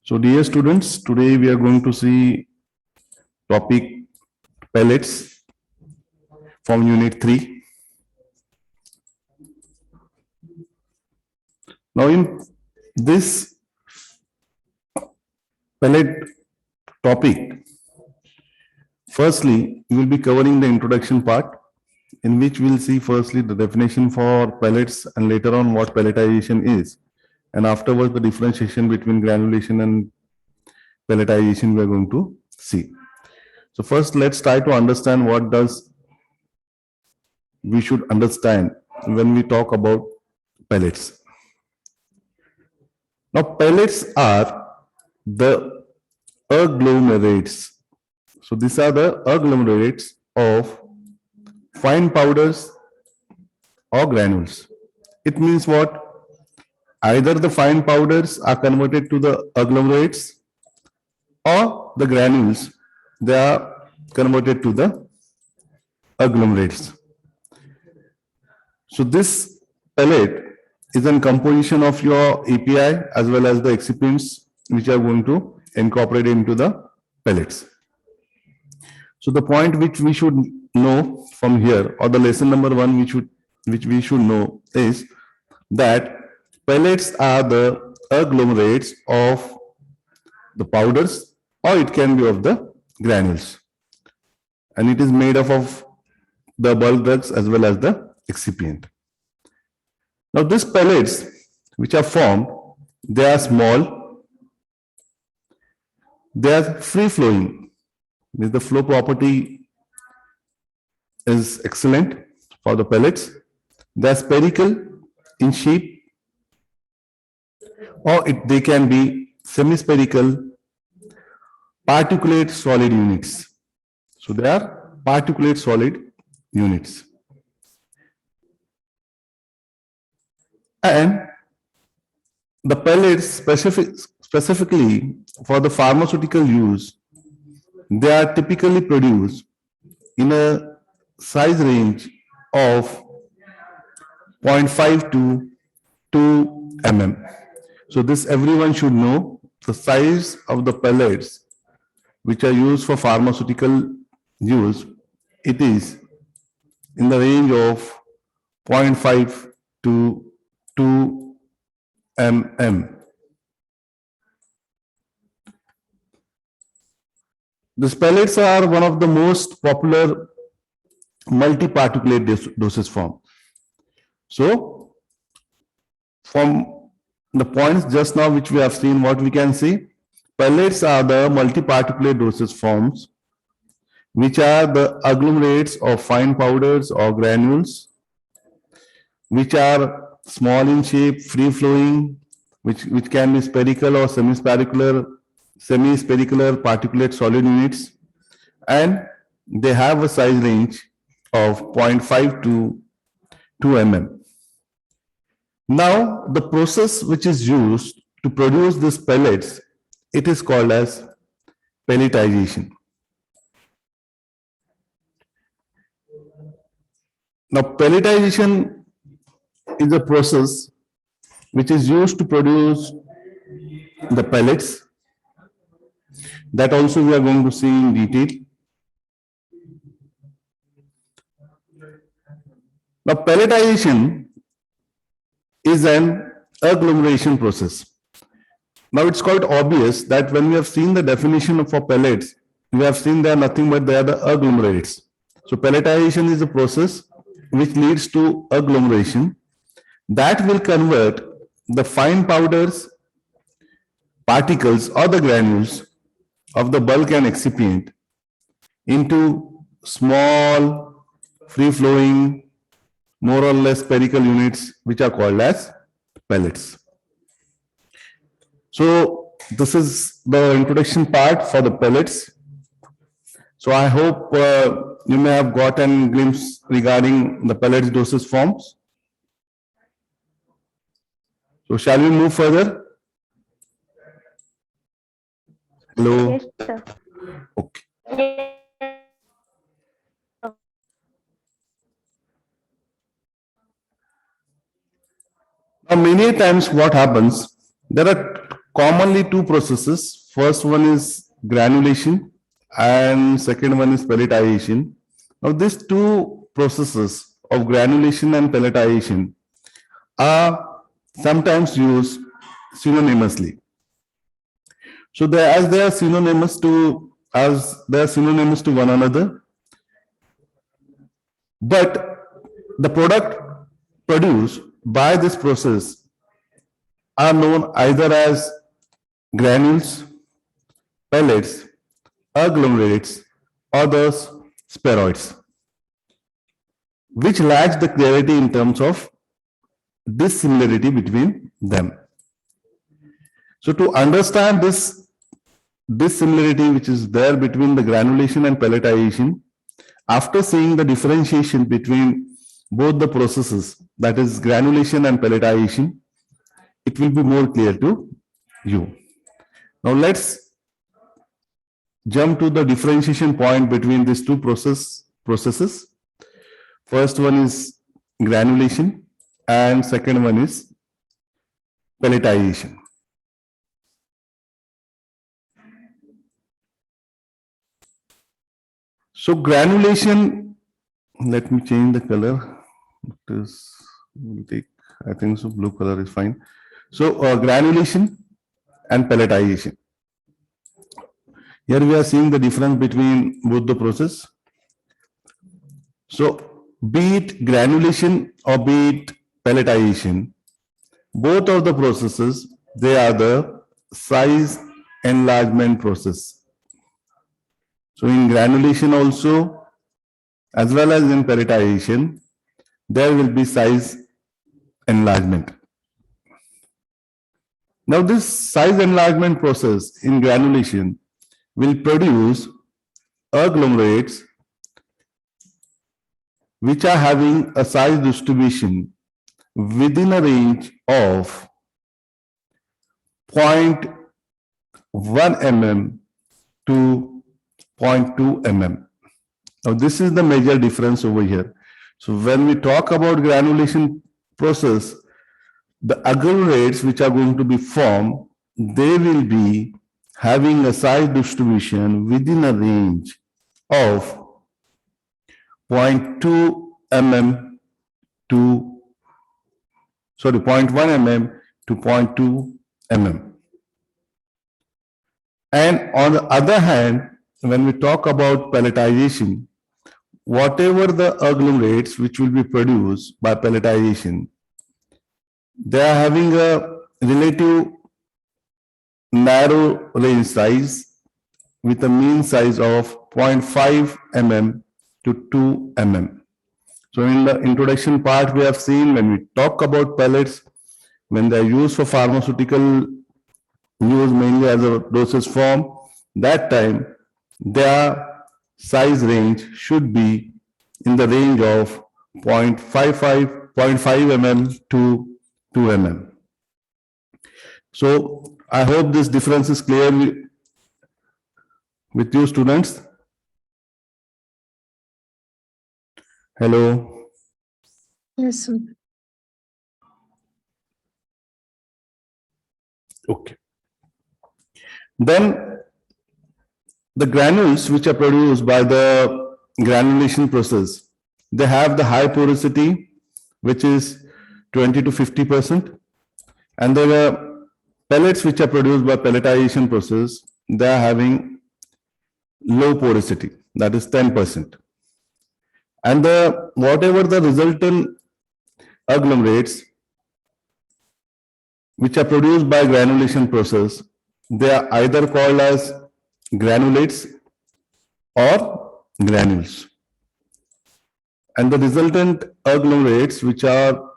So dear students, today we are going to see topic pellets from unit 3. Now in this pellet topic, firstly, we will be covering the introduction part in which we'll see firstly the definition for pellets and later on what pelletization is. And afterwards the differentiation between granulation and pelletization we are going to see. So first let's try to understand what does we should understand when we talk about pellets. Now pellets are the agglomerates. So these are the agglomerates of fine powders or granules. It means what? Either the fine powders are converted to the agglomerates or the granules, they are converted to the agglomerates. So this pellet is a composition of your API as well as the excipients which are going to incorporate into the pellets. So the point which we should know from here, or the lesson number 1 which we should know, is that pellets are the agglomerates of the powders or it can be of the granules, and it is made up of the bulk drugs as well as the excipient. Now these pellets which are formed, they are small, they are free flowing. The flow property is excellent for the pellets. They are spherical in shape, or they can be semi-spherical particulate solid units. So they are particulate solid units. And the pellets specifically for the pharmaceutical use, they are typically produced in a size range of 0.5 to 2 mm. So this everyone should know. The size of the pellets which are used for pharmaceutical use, it is in the range of 0.5 to 2 mm. These pellets are one of the most popular multi-particulate dosage form. So from the points just now which we have seen, what we can see, pellets are the multi-particulate dosage forms which are the agglomerates of fine powders or granules, which are small in shape, free flowing, which can be spherical or semi-spherical particulate solid units, and they have a size range of 0.5 to 2 mm. Now the process which is used to produce these pellets, it is called as pelletization. Now pelletization is a process which is used to produce the pellets. That also we are going to see in detail. Now pelletization is an agglomeration process. Now it's quite obvious that when we have seen the definition for pellets, we have seen they are nothing but they are the agglomerates. So pelletization is a process which leads to agglomeration that will convert the fine powders, particles or the granules of the bulk and excipient into small, free-flowing, more or less spherical units which are called as pellets. So this is the introduction part for the pellets. So I hope you may have gotten a glimpse regarding the pellets dosage forms. So shall we move further? Hello. Yes, sir. Okay. Yes. Now many times what happens, there are commonly two processes. First one is granulation and second one is pelletization. Now these two processes of granulation and pelletization are sometimes used synonymously. So they are synonymous to one another, but the product produced by this process are known either as granules, pellets, agglomerates, or the spheroids, which lacks the clarity in terms of dissimilarity between them. So to understand this dissimilarity which is there between the granulation and pelletization, after seeing the differentiation between both the processes, that is granulation and pelletization, it will be more clear to you. Now let's jump to the differentiation point between these two processes. First one is granulation and second one is pelletization. So granulation, let me change the color. I think so blue color is fine. So granulation and pelletization. Here we are seeing the difference between both the process. So be it granulation or be it pelletization, both of the processes, they are the size enlargement process. So in granulation also, as well as in pelletization, there will be size enlargement. Now this size enlargement process in granulation will produce agglomerates which are having a size distribution within a range of 0.1 mm to 0.2 mm. Now this is the major difference over here. So when we talk about granulation process, the agglomerates which are going to be formed, they will be having a size distribution within a range of 0.2 mm to 0.1 mm to 0.2 mm. And on the other hand, when we talk about pelletization, whatever the agglomerates which will be produced by pelletization, they are having a relative narrow range size with a mean size of 0.5 mm to 2 mm. So in the introduction part, we have seen when we talk about pellets, when they are used for pharmaceutical use mainly as a dosage form, that time their size range should be in the range of 0.5 mm to 2 mm. So I hope this difference is clear with you students. Hello. Yes, sir. Okay. Then the granules which are produced by the granulation process, they have the high porosity, which is 20 to 50%. And there are pellets which are produced by pelletization process, they are having low porosity, that is 10%. And whatever the resultant agglomerates which are produced by granulation process, they are either called as granulates or granules. And the resultant agglomerates which are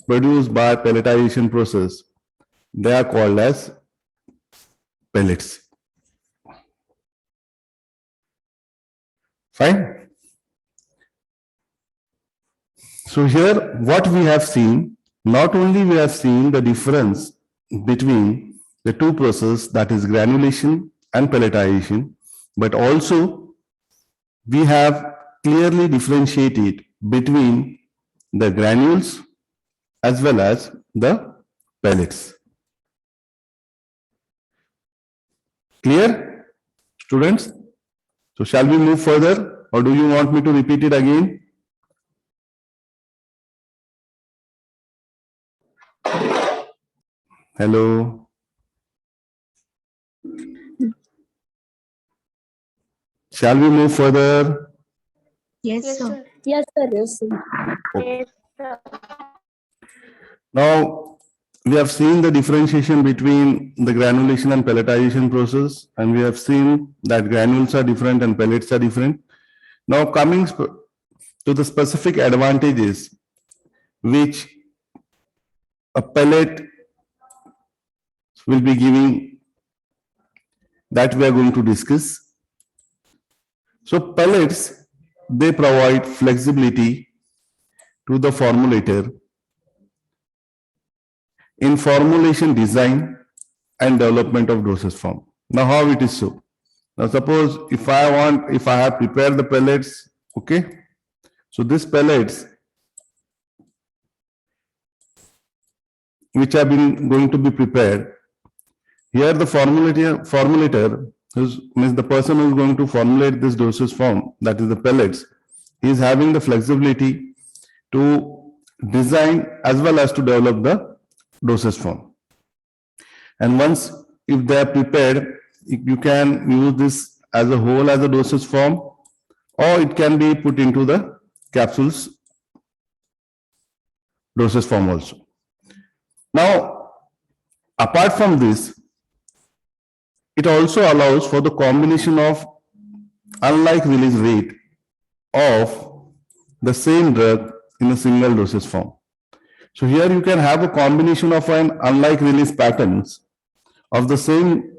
produced by pelletization process, they are called as pellets. Fine. So here what we have seen, not only we have seen the difference between the two processes, that is granulation and pelletization, but also we have clearly differentiated between the granules as well as the pellets. Clear, students? So shall we move further, or do you want me to repeat it again? Hello? Shall we move further? Yes, sir. Yes, sir. Yes, sir. Now, we have seen the differentiation between the granulation and pelletization process, and we have seen that granules are different and pellets are different. Now, coming to the specific advantages which a pellet will be giving, that we are going to discuss. So pellets, they provide flexibility to the formulator in formulation design and development of dosage form. Now, how it is so? Now, suppose if I have prepared the pellets, okay? So these pellets, which have been going to be prepared, here the formulator means the person who is going to formulate this dosage form, that is the pellets, he is having the flexibility to design as well as to develop the dosage form. And once if they are prepared, you can use this as a whole as a dosage form, or it can be put into the capsules dosage form also. Now, apart from this, it also allows for the combination of unlike release rate of the same drug in a single dosage form. So here you can have a combination of an unlike release patterns of the same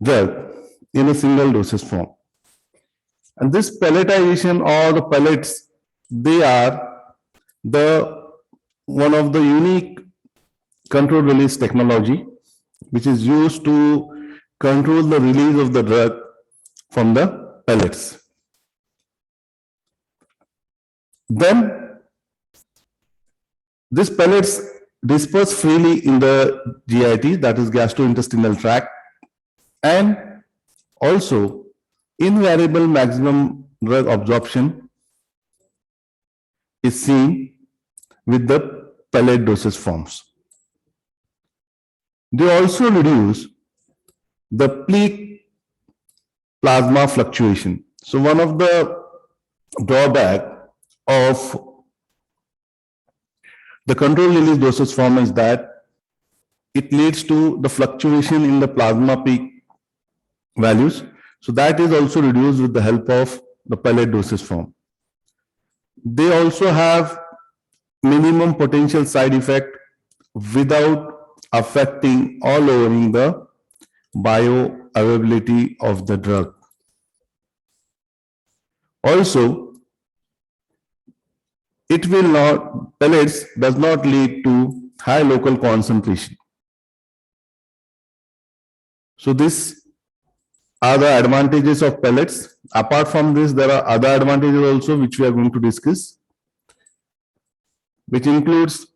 drug in a single dosage form. And this pelletization or the pellets, they are one of the unique control release technology which is used to control the release of the drug from the pellets. Then these pellets disperse freely in the GIT, that is gastrointestinal tract, and also invariable maximum drug absorption is seen with the pellet dosage forms. They also reduce the peak plasma fluctuation. So one of the drawback of the control release dosage form is that it leads to the fluctuation in the plasma peak values. So that is also reduced with the help of the pellet dosage form. They also have minimum potential side effect without affecting or lowering the bioavailability of the drug. Also, pellets does not lead to high local concentration. So these are the advantages of pellets. Apart from this, there are other advantages also which we are going to discuss, which includes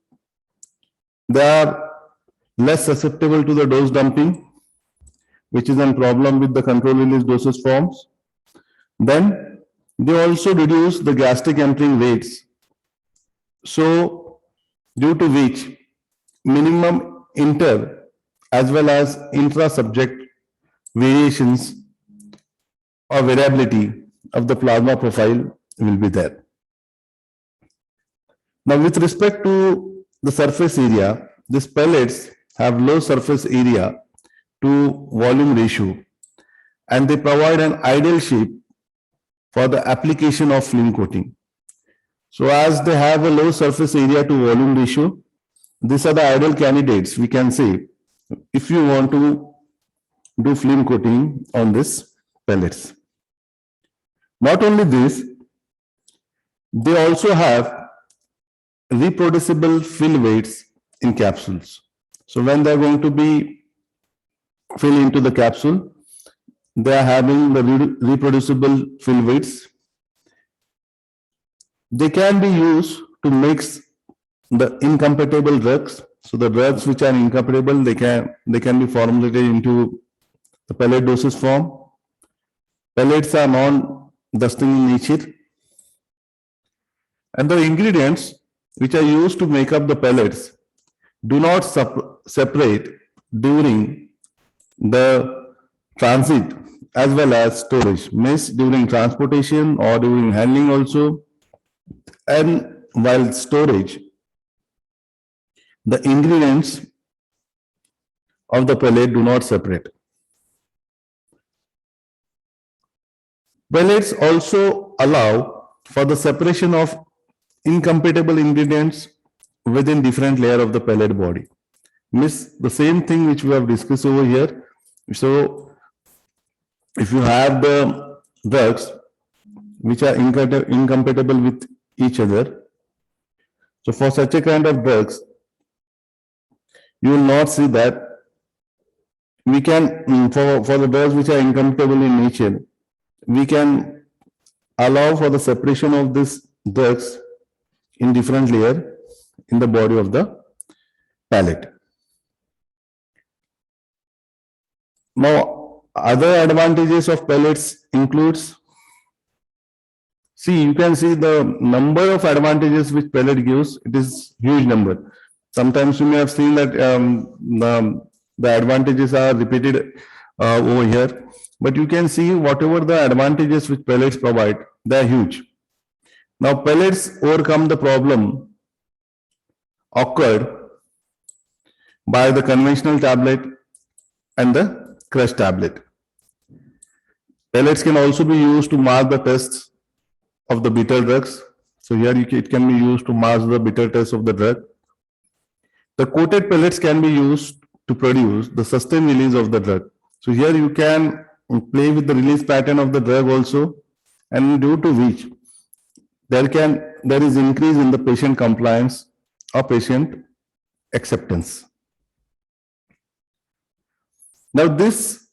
they are less susceptible to the dose dumping, which is a problem with the control release dosage forms. Then they also reduce the gastric emptying rates. So due to which minimum inter as well as intra-subject variations or variability of the plasma profile will be there. Now, with respect to the surface area, these pellets have low surface area to volume ratio, and they provide an ideal shape for the application of film coating. So as they have a low surface area to volume ratio, these are the ideal candidates, we can say, if you want to do film coating on this pellets. Not only this, they also have reproducible fill weights in capsules. So when they're going to be filled into the capsule, they are having the reproducible fill weights. They can be used to mix the incompatible drugs. So the drugs which are incompatible, they can be formulated into the pellet dosage form. Pellets are non-dusting in nature. And the ingredients which are used to make up the pellets do not separate during the transit as well as storage, means during transportation or during handling also. And while storage, the ingredients of the pellet do not separate. Pellets also allow for the separation of incompatible ingredients within different layer of the pellet body. Means the same thing which we have discussed over here. So if you have the drugs which are incompatible with each other, so for such a kind of drugs, you will not see that we can, for the drugs which are incompatible in nature, we can allow for the separation of these drugs in different layer in the body of the pellet. Now, other advantages of pellets includes, see, you can see the number of advantages which pellet gives. It is huge number. Sometimes you may have seen that the advantages are repeated over here, but you can see whatever the advantages which pellets provide, they are huge. Now, pellets overcome the problem occurred by the conventional tablet and the crush tablet. Pellets can also be used to mask the tests of the bitter drugs. So here it can be used to mask the bitter test of the drug. The coated pellets can be used to produce the sustained release of the drug. So here you can play with the release pattern of the drug also, and due to which there is increase in the patient compliance or patient acceptance. Now these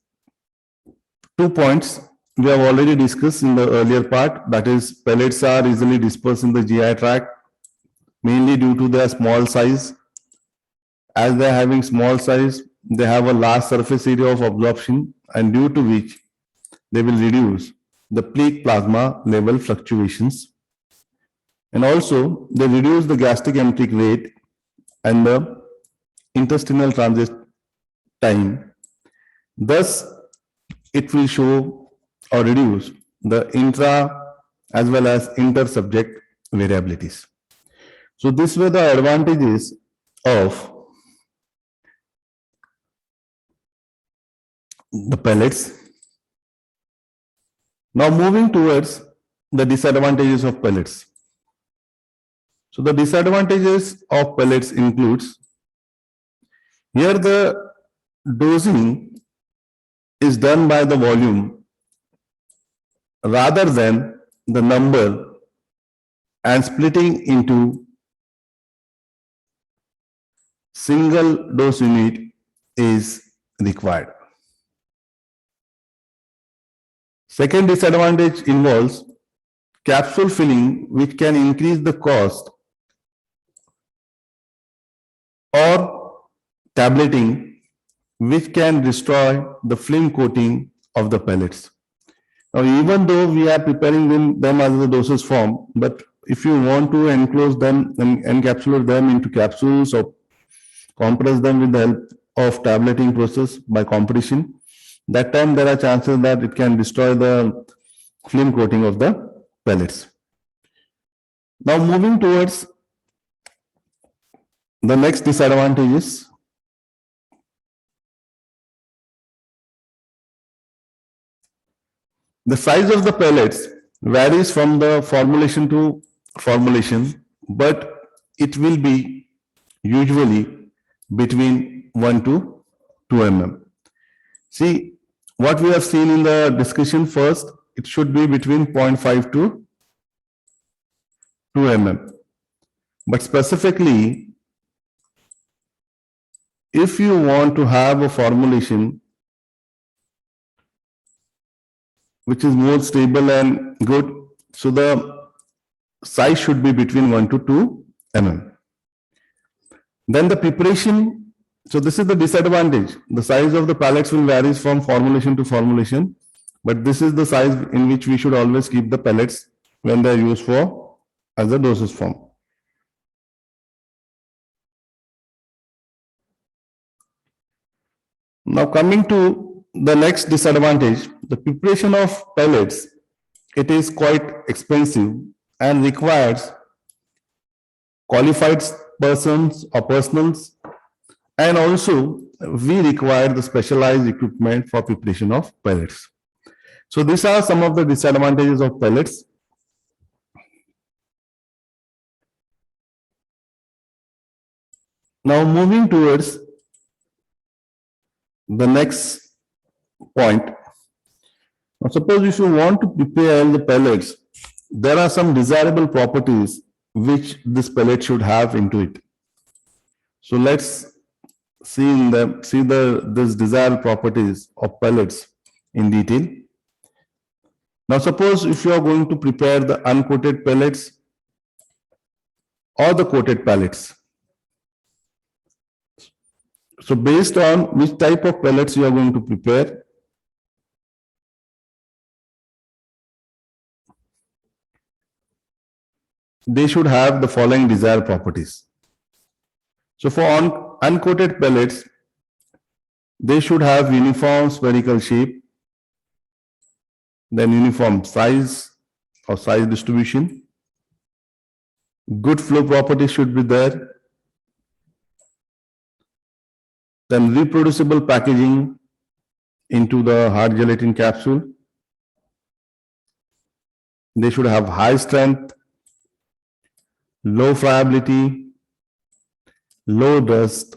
2 points we have already discussed in the earlier part, that is pellets are easily dispersed in the GI tract mainly due to their small size. As they are having small size, they have a large surface area of absorption, and due to which they will reduce the peak plasma level fluctuations. And also they reduce the gastric emptying rate and the intestinal transit time. Thus, it will show or reduce the intra as well as inter-subject variabilities. So these were the advantages of the pellets. Now moving towards the disadvantages of pellets. So the disadvantages of pellets includes, here the dosing is done by the volume rather than the number, and splitting into single dose unit is required. Second disadvantage involves capsule filling, which can increase the cost, or tableting, which can destroy the film coating of the pellets. Now, even though we are preparing them as a dosage form, but if you want to enclose them and encapsulate them into capsules or compress them with the help of tableting process by compression, that time there are chances that it can destroy the film coating of the pellets. Now moving towards the next disadvantages. The size of the pellets varies from the formulation to formulation, but it will be usually between 1 to 2 mm. See, what we have seen in the discussion first, it should be between 0.5 to 2 mm. But specifically, if you want to have a formulation which is more stable and good, so the size should be between 1 to 2 mm. Then the preparation So this is the disadvantage. The size of the pellets will vary from formulation to formulation, but this is the size in which we should always keep the pellets when they are used for as a dosage form. Now coming to the next disadvantage, the preparation of pellets, it is quite expensive and requires qualified persons or personals, and also we require the specialized equipment for preparation of pellets. So these are some of the disadvantages of pellets. Now moving towards the next point. Now suppose if you want to prepare the pellets, there are some desirable properties which this pellet should have into it. So let's see this desired properties of pellets in detail. Now suppose if you are going to prepare the uncoated pellets or the coated pellets. So based on which type of pellets you are going to prepare, they should have the following desired properties. So for uncoated pellets, they should have uniform spherical shape, then uniform size or size distribution. Good flow properties should be there. Then reproducible packaging into the hard gelatin capsule. They should have high strength, low friability, low dust,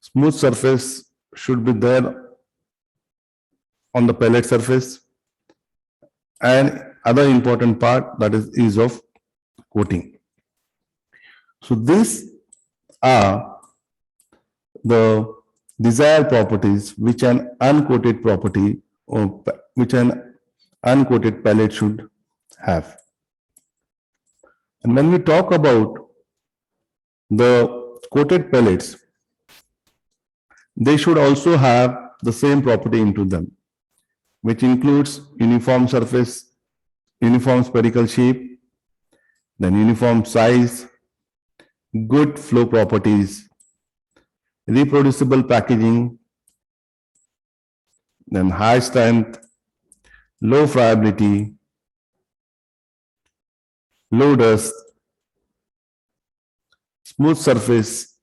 smooth surface should be there on the pellet surface, and other important part, that is ease of coating. So these are the desired properties which an uncoated property or which an uncoated pellet should have. And when we talk about the coated pellets, they should also have the same property into them, which includes uniform surface, uniform spherical shape, then uniform size, good flow properties, reproducible packaging, then high strength, low friability, low dust, smooth surface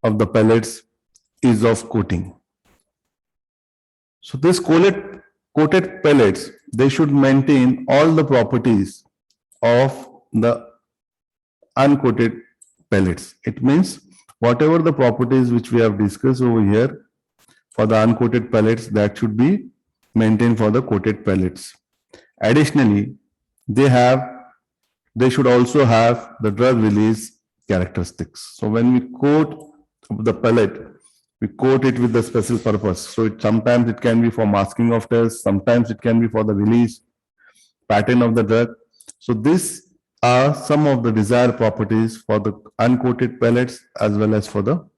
of the pellets, ease of coating. So this coated pellets, they should maintain all the properties of the uncoated pellets. It means whatever the properties which we have discussed over here for the uncoated pellets, that should be maintained for the coated pellets. Additionally, they should also have the drug release characteristics. So when we coat the pellet, we coat it with the special purpose. So sometimes it can be for masking of tests, sometimes it can be for the release pattern of the drug. So these are some of the desired properties for the uncoated pellets as well as for the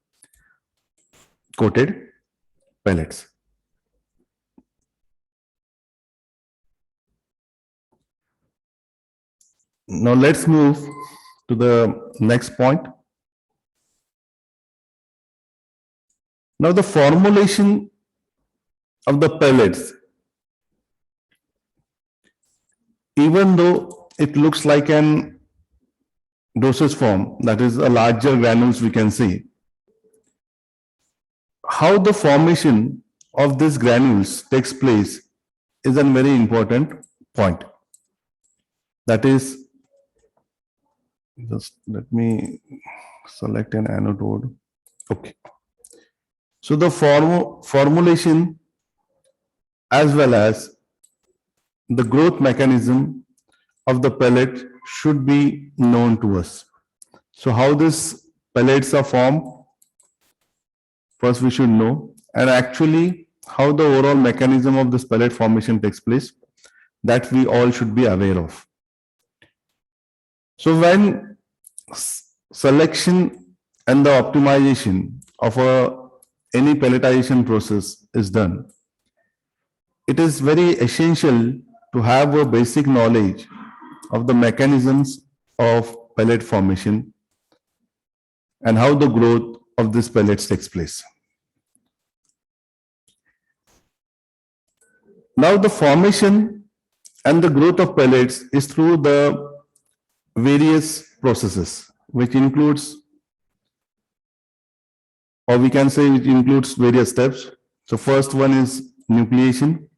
coated pellets. Now let's move to the next point. Now the formulation of the pellets, even though it looks like an dosage form, that is a larger granules we can see, how the formation of these granules takes place is a very important point. That is, just let me select an anode. Okay. So the formulation as well as the growth mechanism of the pellet should be known to us. So how these pellets are formed, first we should know, and actually how the overall mechanism of this pellet formation takes place, that we all should be aware of. So when selection and the optimization of any pelletization process is done, it is very essential to have a basic knowledge of the mechanisms of pellet formation and how the growth of these pellets takes place. Now, the formation and the growth of pellets is through the various processes, which includes, or we can say it includes various steps. So first one is nucleation.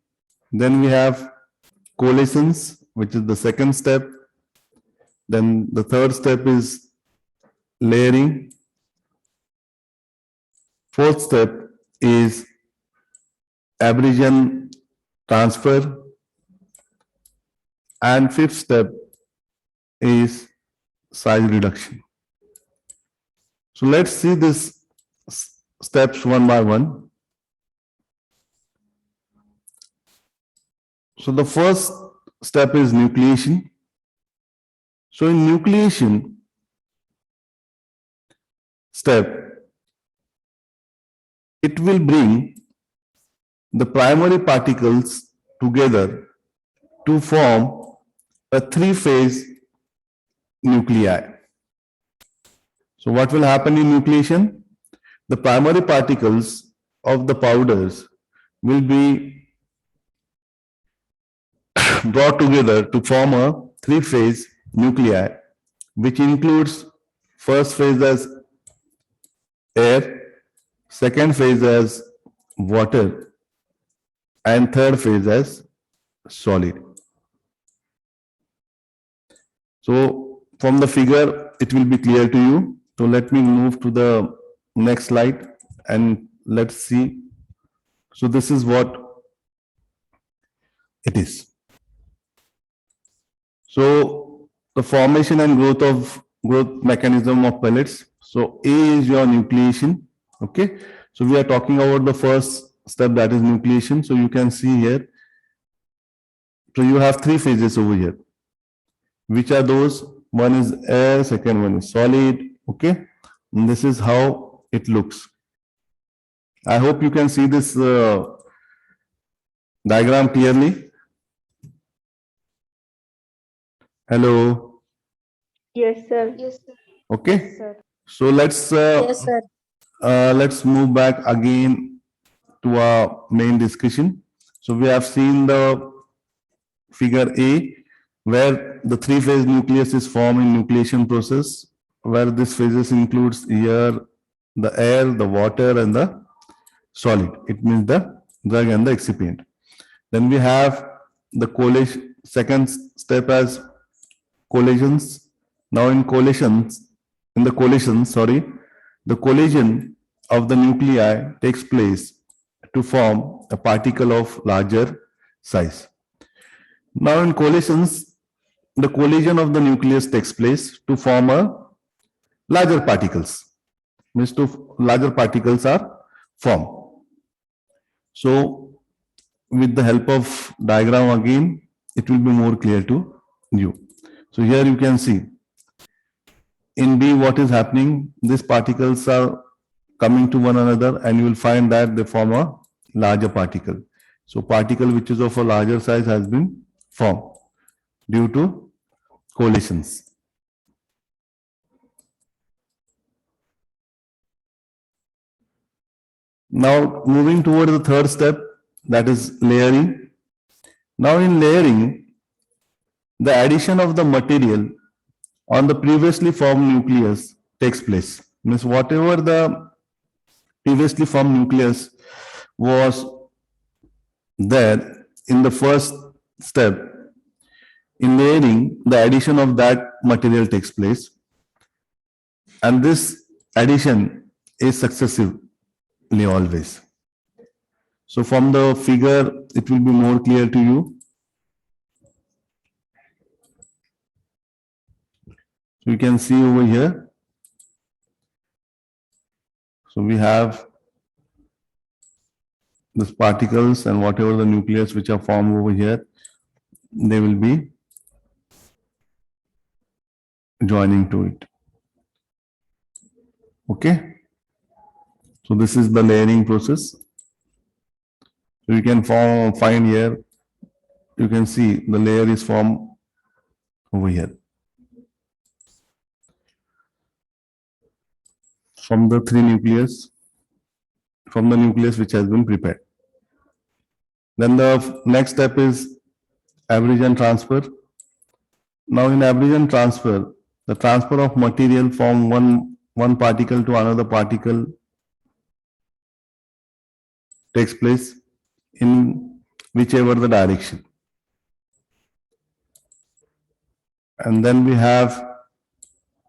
Then we have coalescence, which is the second step. Then the third step is layering. Fourth step is abrasion transfer. And fifth step is size reduction. So let's see these steps one by one. So the first step is nucleation. So in nucleation step, it will bring the primary particles together to form a three-phase nuclei. So what will happen in nucleation? The primary particles of the powders will be brought together to form a three-phase nuclei, which includes first phase as air, second phase as water, and third phase as solid. So from the figure, it will be clear to you. So let me move to the next slide and let's see. So this is what it is. So the formation and growth mechanism of pellets. So A is your nucleation. Okay. So we are talking about the first step, that is nucleation. So you can see here. So you have three phases over here. Which are those? One is air, second one is solid. Okay. And this is how it looks. I hope you can see this diagram clearly. Hello. Yes, sir. Yes, sir. Okay. Sir. So let's Yes, sir. let's move back again to our main discussion. So we have seen the figure A, where the three-phase nucleus is formed in nucleation process, where this phases includes here the air, the water, and the solid. It means the drug and the excipient. Then we have the coalition, second step as coalitions. Now in coalitions, the collision of the nuclei takes place to form a particle of larger size. Now in coalitions, the collision of the nucleus takes place to form a larger particles. Means two larger particles are formed. So with the help of diagram again, it will be more clear to you. So here you can see in B what is happening. These particles are coming to one another and you will find that they form a larger particle. So particle which is of a larger size has been formed due to coalitions. Now moving toward the third step, that is layering. Now in layering, the addition of the material on the previously formed nucleus takes place. Means whatever the previously formed nucleus was there in the first step, in layering, the addition of that material takes place. And this addition is successively always. So from the figure, it will be more clear to you. So you can see over here. So we have these particles and whatever the nucleus which are formed over here, they will be joining to it. Okay. So this is the layering process. So you can find here, you can see the layer is formed over here. From the nucleus which has been prepared. Then the next step is abrasion transfer. Now in abrasion transfer, the transfer of material from one particle to another particle takes place in whichever the direction. And then we have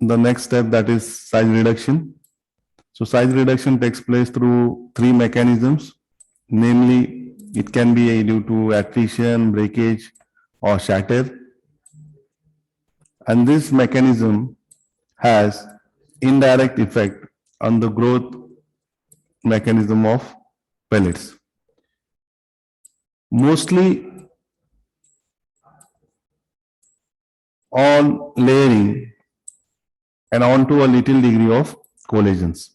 the next step, that is size reduction. So size reduction takes place through three mechanisms, namely it can be due to attrition, breakage or shatter. And this mechanism has indirect effect on the growth mechanism of pellets. Mostly on layering and onto a little degree of collagens.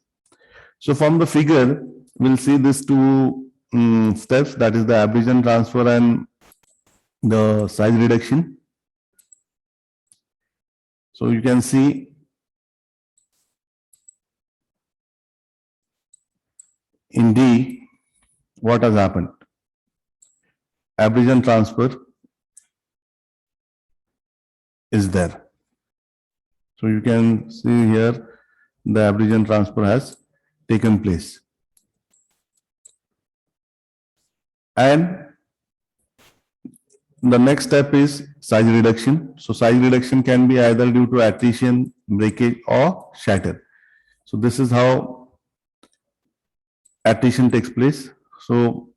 So from the figure, we'll see these two steps, that is the abrasion transfer and the size reduction. So you can see in D what has happened. Abrasion transfer is there. So you can see here the abrasion transfer has taken place. And the next step is size reduction. So size reduction can be either due to attrition, breakage or shatter. So this is how attrition takes place. So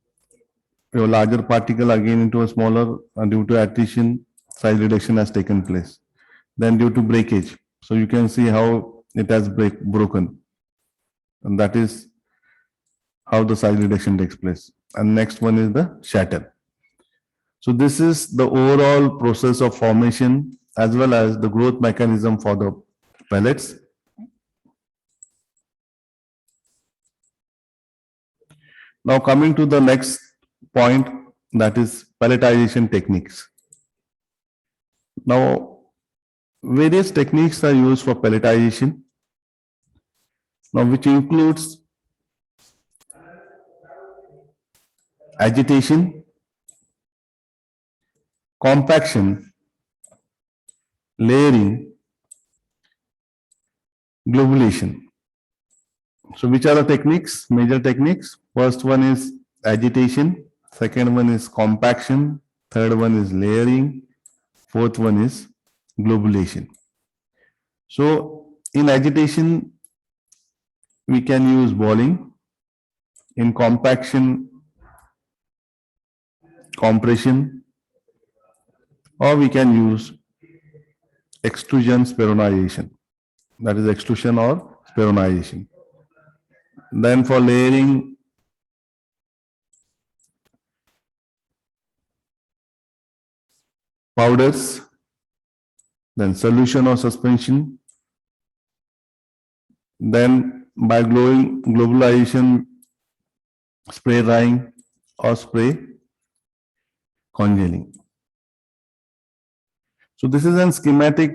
a larger particle again into a smaller, due to attrition, size reduction has taken place. Then due to breakage, so you can see how it has broken, and that is how the size reduction takes place. And next one is the shatter. So this is the overall process of formation as well as the growth mechanism for the pellets. Now coming to the next point, that is pelletization techniques. Now various techniques are used for pelletization, now which includes agitation, compaction, layering, globulation. So which are the techniques, major techniques? First one is agitation, second one is compaction, third one is layering, fourth one is globulation. So in agitation, we can use balling. In compaction, compression, or we can use extrusion speronization, that is extrusion or speronization. Then for layering, powders, then solution or suspension, then by globalization, spray drying or spray congealing. So this is a schematic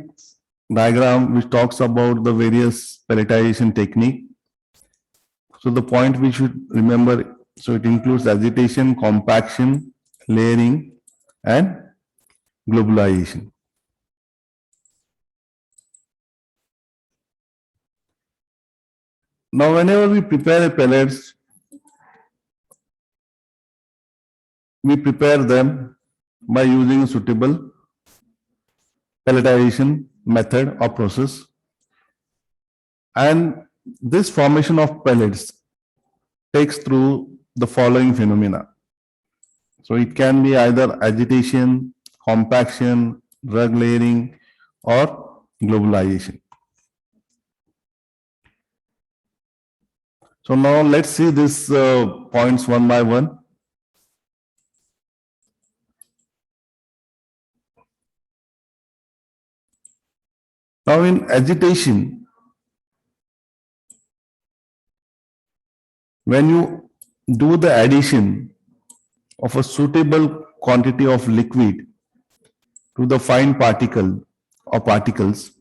diagram which talks about the various pelletization technique. So the point we should remember, so it includes agitation, compaction, layering and globalization. Now whenever we prepare pellets, we prepare them by using a suitable pelletization method or process. And this formation of pellets takes through the following phenomena. So it can be either agitation, compaction, drug layering, or globalization. So now let's see these points one by one. Now in agitation, When you do the addition of a suitable quantity of liquid to the fine particle or particles,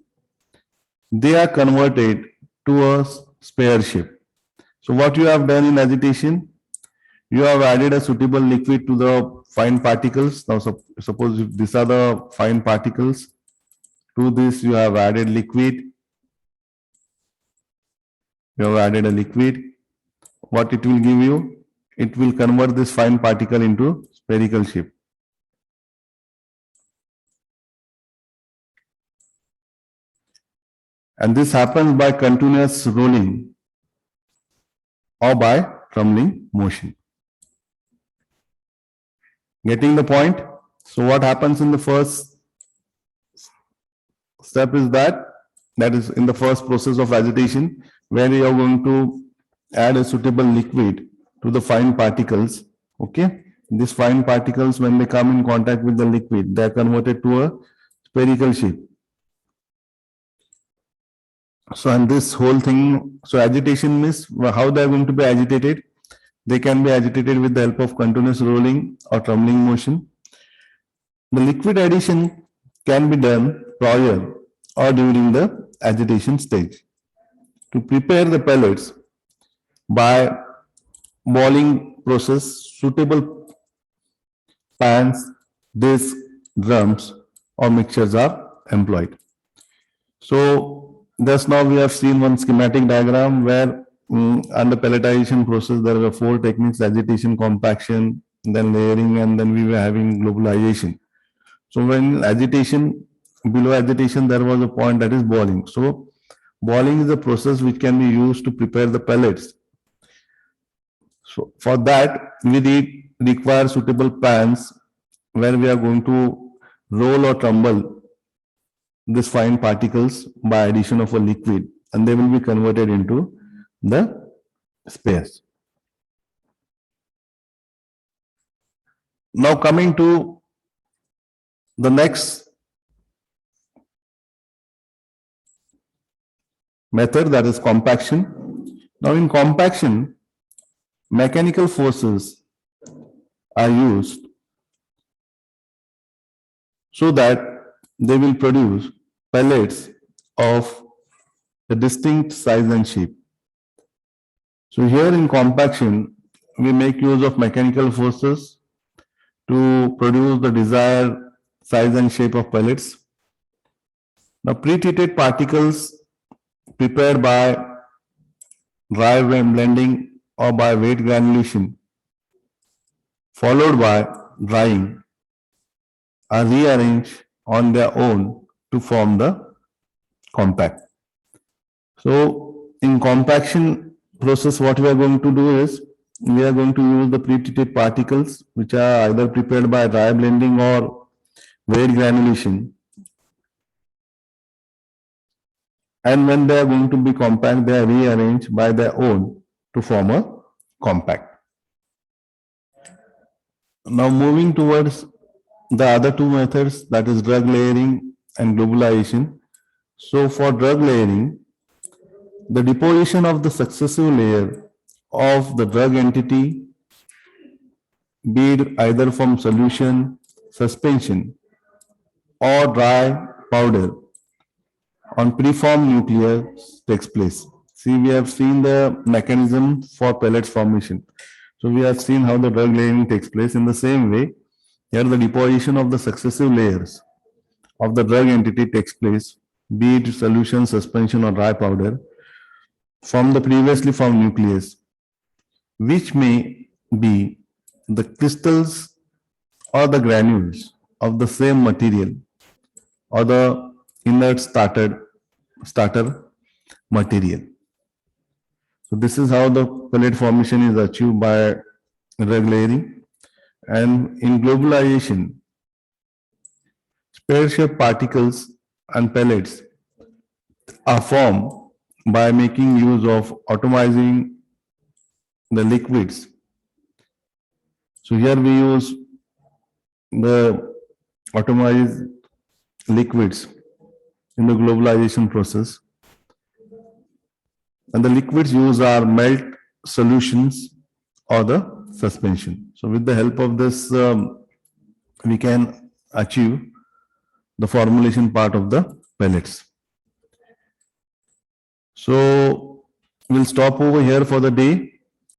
they are converted to a sphere shape. So what you have done in agitation, you have added a suitable liquid to the fine particles. Now suppose if these are the fine particles, to this you have added liquid. You have added a liquid. What it will give you? It will convert this fine particle into spherical shape. And this happens by continuous rolling or by trembling motion. Getting the point? So what happens in the first step is that is in the first process of agitation, where you are going to add a suitable liquid to the fine particles. Okay, these fine particles, when they come in contact with the liquid, they are converted to a spherical shape. So, and this whole thing, so agitation means how they are going to be agitated. They can be agitated with the help of continuous rolling or trembling motion. The liquid addition can be done prior or during the agitation stage. To prepare the pellets by boiling process, suitable pans, discs, drums or mixtures are employed. So thus now we have seen one schematic diagram where under pelletization process there were 4 techniques: agitation, compaction, then layering, and then we were having globalization. So when agitation, below agitation, there was a point that is boiling. So boiling is a process which can be used to prepare the pellets. So for that, we require suitable pans where we are going to roll or tumble these fine particles by addition of a liquid, and they will be converted into the spheres. Now coming to the next method, that is compaction. Now in compaction, mechanical forces are used so that they will produce pellets of a distinct size and shape. So here in compaction, we make use of mechanical forces to produce the desired size and shape of pellets. Now pre-treated particles prepared by dry blending or by weight granulation, followed by drying, are rearranged on their own to form the compact. So in compaction process, what we are going to do is we are going to use the pre-treated particles which are either prepared by dry blending or weight granulation. And when they are going to be compact, they are rearranged by their own to form a compact. Now moving towards the other 2 methods, that is drug layering and globalization. So for drug layering, the deposition of the successive layer of the drug entity, be it either from solution, suspension or dry powder on preformed nucleus takes place. See, we have seen the mechanism for pellets formation. So we have seen how the drug layering takes place. In the same way, here the deposition of the successive layers of the drug entity takes place, be it solution, suspension or dry powder, from the previously formed nucleus, which may be the crystals or the granules of the same material or the inert starter material. So this is how the pellet formation is achieved by drug layering. And in globalization, sphere-shaped particles and pellets are formed by making use of atomizing the liquids. So here we use the atomized liquids in the globalization process. And the liquids used are melt solutions or the suspension. So with the help of this, we can achieve the formulation part of the pellets. So we'll stop over here for the day.